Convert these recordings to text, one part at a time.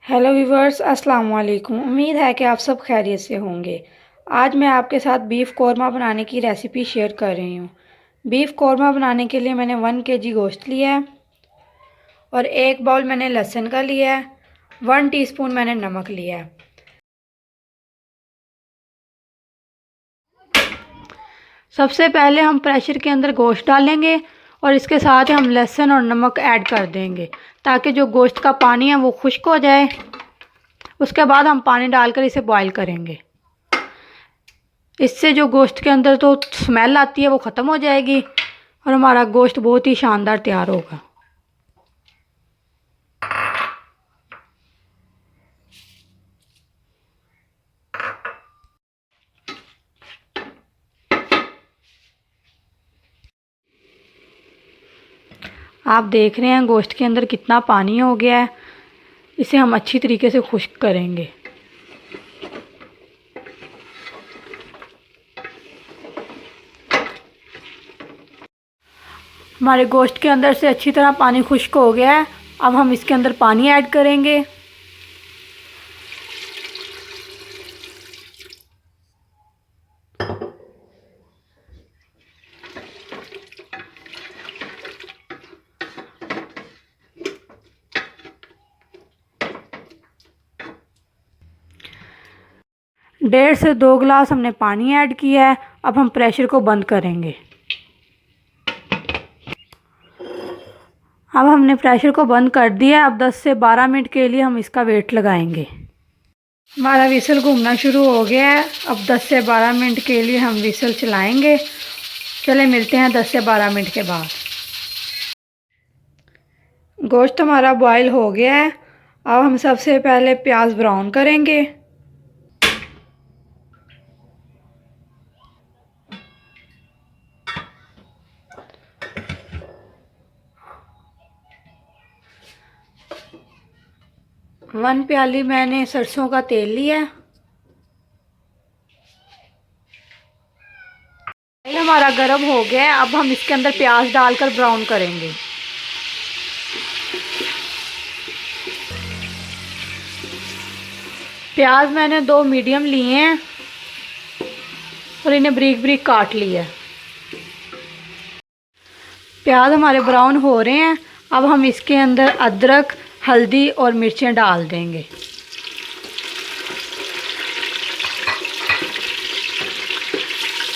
Hello viewers, अस्सलाम वालेकुम। उम्मीद है कि आप सब खैरियत से होंगे। आज मैं आपके साथ बीफ कौरमा बनाने की रेसिपी शेयर कर रही हूँ। बीफ कौरमा बनाने के लिए मैंने 1 केजी गोश्त लिया है और 1 बाउल मैंने लहसुन का लिया है। 1 टीस्पून मैंने नमक लिया है। सबसे पहले हम प्रेशर के अंदर गोश्त डालेंगे और इसके साथ हम लहसुन और नमक ऐड कर देंगे ताकि जो गोश्त का पानी है वो खुश्क हो जाए। उसके बाद हम पानी डालकर इसे बॉईल करेंगे। इससे जो गोश्त के अंदर तो स्मेल आती है वो ख़त्म हो जाएगी और हमारा गोश्त बहुत ही शानदार तैयार होगा। आप देख रहे हैं गोश्त के अंदर कितना पानी हो गया है। इसे हम अच्छी तरीके से खुश्क करेंगे। हमारे गोश्त के अंदर से अच्छी तरह पानी खुश्क हो गया है। अब हम इसके अंदर पानी ऐड करेंगे। डेढ़ से 2 गिलास हमने पानी ऐड किया है। अब हम प्रेशर को बंद करेंगे। अब हमने प्रेशर को बंद कर दिया। अब 10 से 12 मिनट के लिए हम इसका वेट लगाएंगे। हमारा विसल घूमना शुरू हो गया है। अब 10 से 12 मिनट के लिए हम विसल चलाएंगे। चले मिलते हैं 10 से 12 मिनट के बाद। गोश्त हमारा बॉईल हो गया है। अब हम सबसे पहले प्याज ब्राउन करेंगे। वन प्याली मैंने सरसों का तेल लिया है। तेल हमारा गर्म हो गया है। अब हम इसके अंदर प्याज डालकर ब्राउन करेंगे। प्याज मैंने 2 मीडियम लिए हैं और इन्हें ब्रीक ब्रीक काट लिया है। प्याज हमारे ब्राउन हो रहे हैं। अब हम इसके अंदर अदरक, हल्दी और मिर्चें डाल देंगे।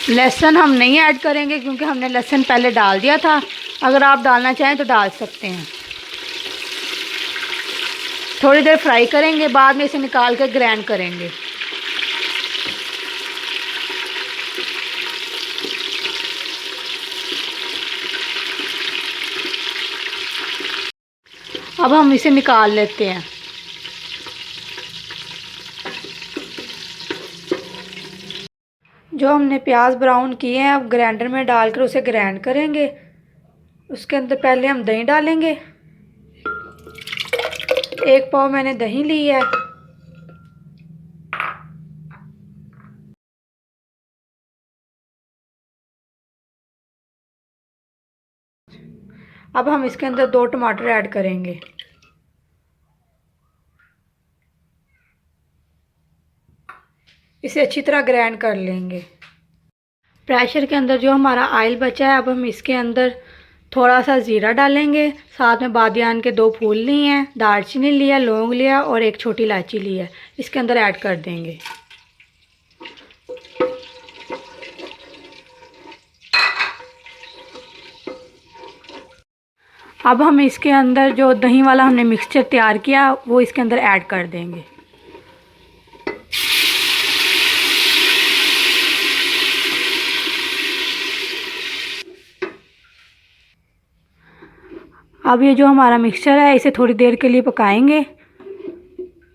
लहसुन हम नहीं ऐड करेंगे क्योंकि हमने लहसुन पहले डाल दिया था। अगर आप डालना चाहें तो डाल सकते हैं। थोड़ी देर फ्राई करेंगे, बाद में इसे निकाल कर ग्राइंड करेंगे। अब हम इसे निकाल लेते हैं। जो हमने प्याज ब्राउन किए हैं अब ग्राइंडर में डालकर उसे ग्राइंड करेंगे। उसके अंदर पहले हम दही डालेंगे। 1 पाव मैंने दही ली है। अब हम इसके अंदर 2 टमाटर ऐड करेंगे। इसे अच्छी तरह ग्राइंड कर लेंगे। प्रेशर के अंदर जो हमारा ऑयल बचा है अब हम इसके अंदर थोड़ा सा ज़ीरा डालेंगे। साथ में बादियान के 2 फूल लिए हैं, दालचीनी लिया, लौंग लिया और 1 छोटी इलायची ली है। इसके अंदर ऐड कर देंगे। अब हम इसके अंदर जो दही वाला हमने मिक्सचर तैयार किया वो इसके अंदर ऐड कर देंगे। अब ये जो हमारा मिक्सचर है इसे थोड़ी देर के लिए पकाएंगे।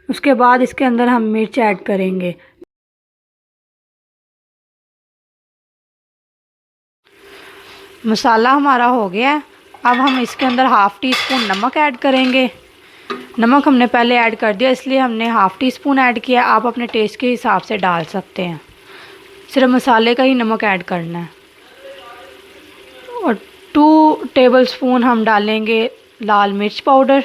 उसके बाद इसके अंदर हम मिर्च ऐड करेंगे। मसाला हमारा हो गया है। अब हम इसके अंदर ½ टीस्पून नमक ऐड करेंगे। नमक हमने पहले ऐड कर दिया इसलिए हमने ½ टीस्पून ऐड किया। आप अपने टेस्ट के हिसाब से डाल सकते हैं। सिर्फ मसाले का ही नमक ऐड करना है। और 2 टेबलस्पून हम डालेंगे लाल मिर्च पाउडर।